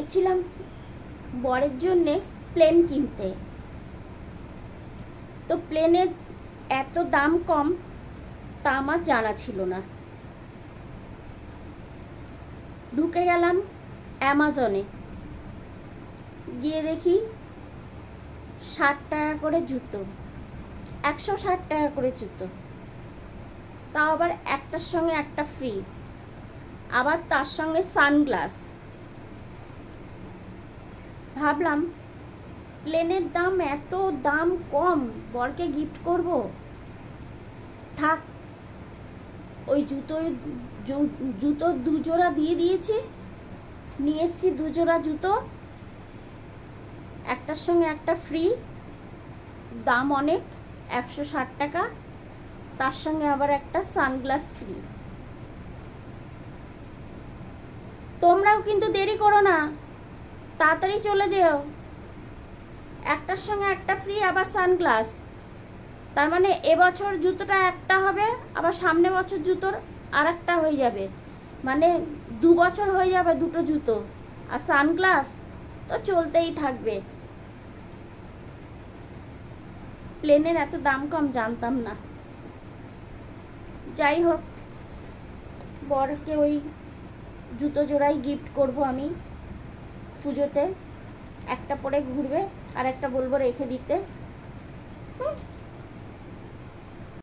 গেছিলাম বরের জন্যে প্লেন কিনতে। তো প্লেনের এত দাম কম তা আমার জানা ছিল না। ঢুকে গেলাম অ্যামাজনে, গিয়ে দেখি 60 টাকা করে জুতো, 160 টাকা করে জুতো, তাও আবার একটার সঙ্গে একটা ফ্রি, আবার তার সঙ্গে সানগ্লাস। ভাবলাম প্লেনের দাম এত দাম কম, বরকে গিফট করব, থাক ওই জুতো 2 জোড়া দিয়ে দিয়েছি, নিয়ে এসছি 2 জোড়া জুতো, একটার সঙ্গে একটা ফ্রি, দাম অনেক 160 টাকা, তার সঙ্গে আবার একটা সানগ্লাস ফ্রি। তোমরাও কিন্তু দেরি করো না, তাড়াতাড়ি চলে যেও। একটার সঙ্গে একটা ফ্রি, আবার সানগ্লাস, তার মানে এবছর জুতোটা একটা হবে, আবার সামনে বছর জুতোর আর একটা হয়ে যাবে, মানে 2 বছর হয়ে যাবে দুটো জুতো। আর সানগ্লাস তো চলতেই থাকবে। প্লেনের এত দাম কম জানতাম না। যাই হোক, বরকে ওই জুতো জোড়াই গিফট করব আমি পুজোতে। একটা পরে ঘুরবে আর একটা বলবো রেখে দিতে।